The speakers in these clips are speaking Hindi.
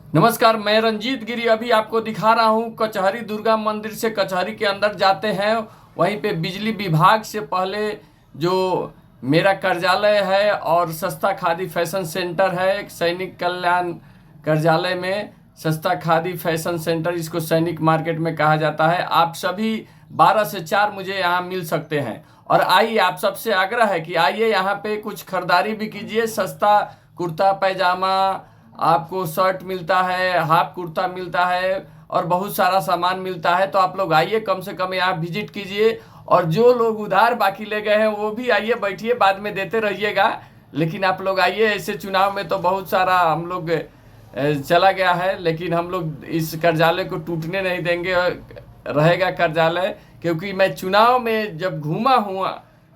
नमस्कार, मैं रंजीत गिरी अभी आपको दिखा रहा हूँ कचहरी दुर्गा मंदिर से कचहरी के अंदर जाते हैं। वहीं पे बिजली विभाग से पहले जो मेरा कार्यालय है और सस्ता खादी फैशन सेंटर है, सैनिक कल्याण कार्यालय में सस्ता खादी फैशन सेंटर, इसको सैनिक मार्केट में कहा जाता है। आप सभी 12 से 4 मुझे यहाँ मिल सकते हैं। और आइए, आप सबसे आग्रह है कि आइए यहाँ पे कुछ खरीदारी भी कीजिए। सस्ता कुर्ता पैजामा, आपको शर्ट मिलता है, हाफ कुर्ता मिलता है और बहुत सारा सामान मिलता है। तो आप लोग आइए, कम से कम यहाँ विजिट कीजिए। और जो लोग उधार बाकी ले गए हैं वो भी आइए, बैठिए, बाद में देते रहिएगा। लेकिन आप लोग आइए, ऐसे चुनाव में तो बहुत सारा हम लोग चला गया है, लेकिन हम लोग इस कार्यालय को टूटने नहीं देंगे, रहेगा कार्यालय। क्योंकि मैं चुनाव में जब घूमा हूँ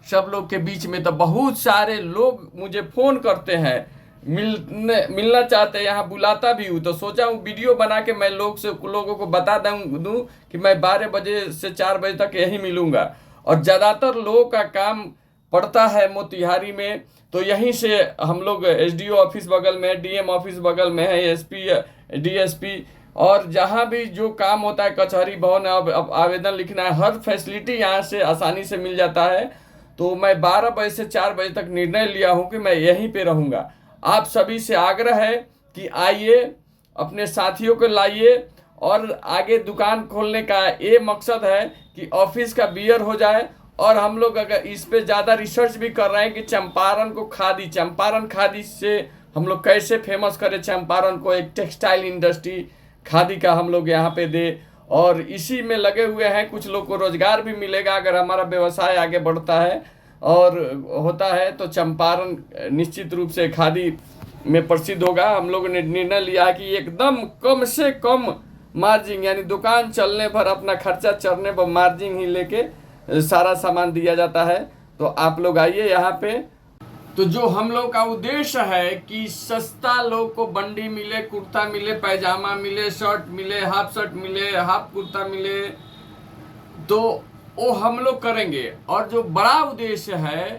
सब लोग के बीच में, तो बहुत सारे लोग मुझे फ़ोन करते हैं, मिलना चाहते हैं, यहाँ बुलाता भी हूँ। तो सोचा हूँ वीडियो बना के मैं लोगों को बता दूँ कि मैं 12 बजे से 4 बजे तक यहीं मिलूँगा। और ज़्यादातर लोगों का काम पड़ता है मोतिहारी में, तो यहीं से हम लोग एसडीओ ऑफिस बगल में, डीएम ऑफिस बगल में है, एसपी डीएसपी, और जहाँ भी जो काम होता है, कचहरी भवन, अब आवेदन लिखना है, हर फैसिलिटी यहाँ से आसानी से मिल जाता है। तो मैं 12 बजे से 4 बजे तक निर्णय लिया हूँ कि मैं यहीं पे रहूँगा। आप सभी से आग्रह है कि आइए, अपने साथियों को लाइए। और आगे दुकान खोलने का ये मकसद है कि ऑफिस का बियर हो जाए। और हम लोग अगर इस पे ज़्यादा रिसर्च भी कर रहे हैं कि चंपारण खादी से हम लोग कैसे फेमस करें चंपारण को, एक टेक्सटाइल इंडस्ट्री खादी का हम लोग यहाँ पे दे। और इसी में लगे हुए हैं, कुछ लोग को रोजगार भी मिलेगा अगर हमारा व्यवसाय आगे बढ़ता है और होता है। तो चंपारण निश्चित रूप से खादी में प्रसिद्ध होगा। हम लोगों ने निर्णय लिया है कि एकदम कम से कम मार्जिन, यानी दुकान चलने पर अपना खर्चा चलने पर मार्जिन ही लेके सारा सामान दिया जाता है। तो आप लोग आइए यहाँ पे। तो जो हम लोग का उद्देश्य है कि सस्ता लोग को बंडी मिले, कुर्ता मिले, पैजामा मिले, शर्ट मिले, हाफ शर्ट मिले, हाफ कुर्ता मिले, तो वो हम लोग करेंगे। और जो बड़ा उद्देश्य है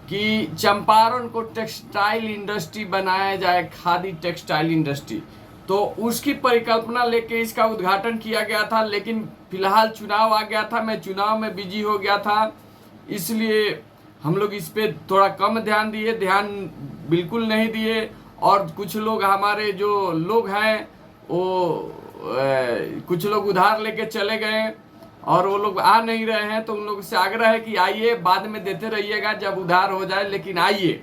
कि चंपारण को टेक्सटाइल इंडस्ट्री बनाया जाए, खादी टेक्सटाइल इंडस्ट्री, तो उसकी परिकल्पना लेके इसका उद्घाटन किया गया था। लेकिन फिलहाल चुनाव आ गया था, मैं चुनाव में बिजी हो गया था, इसलिए हम लोग इस पे थोड़ा कम ध्यान दिए, ध्यान बिल्कुल नहीं दिए। और कुछ लोग, हमारे जो लोग हैं वो कुछ लोग उधार लेके चले गए और वो लोग आ नहीं रहे हैं। तो उन लोगों से आग्रह है कि आइए, बाद में देते रहिएगा जब उधार हो जाए, लेकिन आइए।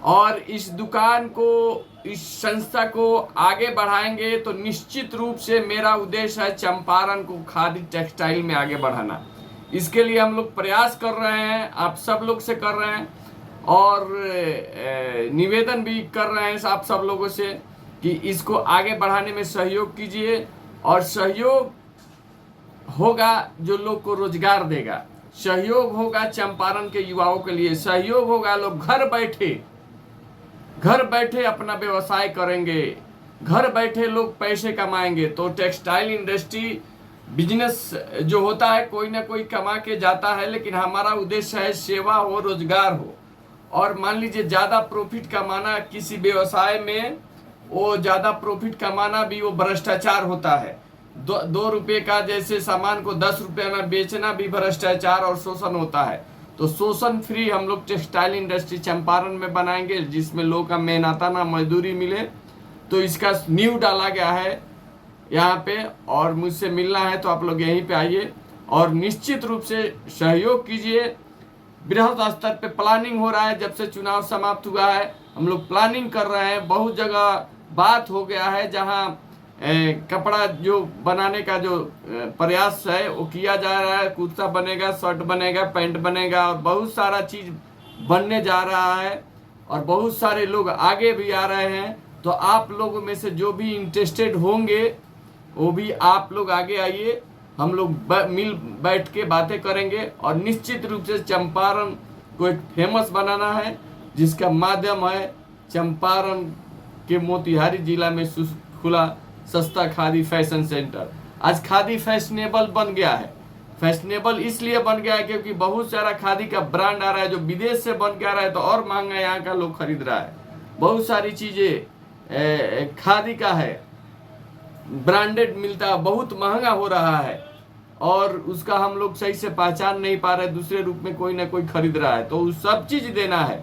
और इस दुकान को, इस संस्था को आगे बढ़ाएंगे। तो निश्चित रूप से मेरा उद्देश्य है चंपारण को खादी टेक्सटाइल में आगे बढ़ाना। इसके लिए हम लोग प्रयास कर रहे हैं, आप सब लोग से कर रहे हैं। और निवेदन भी कर रहे हैं आप सब लोगों से कि इसको आगे बढ़ाने में सहयोग कीजिए। और सहयोग होगा जो लोग को रोजगार देगा, सहयोग होगा चंपारण के युवाओं के लिए, सहयोग होगा, लोग घर बैठे अपना व्यवसाय करेंगे, घर बैठे लोग पैसे कमाएंगे। तो टेक्सटाइल इंडस्ट्री बिजनेस जो होता है, कोई ना कोई कमा के जाता है, लेकिन हमारा उद्देश्य है सेवा हो, रोजगार हो। और मान लीजिए ज़्यादा प्रॉफिट कमाना किसी व्यवसाय में, वो ज़्यादा प्रॉफिट कमाना भी वो भ्रष्टाचार होता है। 2 रुपये का जैसे सामान को 10 रुपये में बेचना भी भ्रष्टाचार और शोषण होता है। तो शोषण फ्री हम लोग टेक्सटाइल इंडस्ट्री चंपारण में बनाएंगे, जिसमें लोगों का मेहनताना मजदूरी मिले। तो इसका नींव डाला गया है यहाँ पे। और मुझसे मिलना है तो आप लोग यहीं पे आइए और निश्चित रूप से सहयोग कीजिए। बृहद स्तर पे प्लानिंग हो रहा है, जब से चुनाव समाप्त हुआ है हम लोग प्लानिंग कर रहे हैं। बहुत जगह बात हो गया है, जहाँ कपड़ा जो बनाने का जो प्रयास है वो किया जा रहा है। कुर्ता बनेगा, शर्ट बनेगा, पैंट बनेगा और बहुत सारा चीज़ बनने जा रहा है। और बहुत सारे लोग आगे भी आ रहे हैं। तो आप लोगों में से जो भी इंटरेस्टेड होंगे वो भी आप लोग आगे आइए, हम लोग मिल बैठ के बातें करेंगे। और निश्चित रूप से चंपारण को एक फेमस बनाना है, जिसका माध्यम है चंपारण के मोतिहारी जिला में खुला सस्ता खादी फैशन सेंटर। आज खादी फैशनेबल बन गया है। फैशनेबल इसलिए बन गया है क्योंकि बहुत सारा खादी का ब्रांड आ रहा है जो विदेश से बन के आ रहा है, तो और महंगा यहाँ का लोग खरीद रहा है। बहुत सारी चीज़ें खादी का है, ब्रांडेड मिलता है, बहुत महंगा हो रहा है और उसका हम लोग सही से पहचान नहीं पा रहे, दूसरे रूप में कोई ना कोई खरीद रहा है, तो उस सब चीज देना है।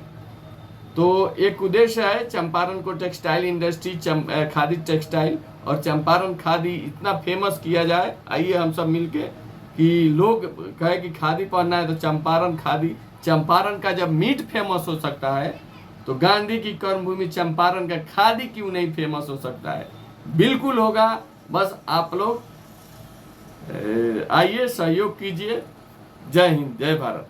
तो एक उद्देश्य है चंपारण को टेक्सटाइल इंडस्ट्री, खादी टेक्सटाइल और चंपारण खादी इतना फेमस किया जाए। आइए हम सब मिलके कि लोग कहे कि खादी पहनना है तो चंपारण खादी, चंपारण का जब मीट फेमस हो सकता है तो गांधी की कर्मभूमि चंपारण का खादी क्यों नहीं फेमस हो सकता है? बिल्कुल होगा। बस आप लोग आइए, सहयोग कीजिए। जय हिंद, जय भारत।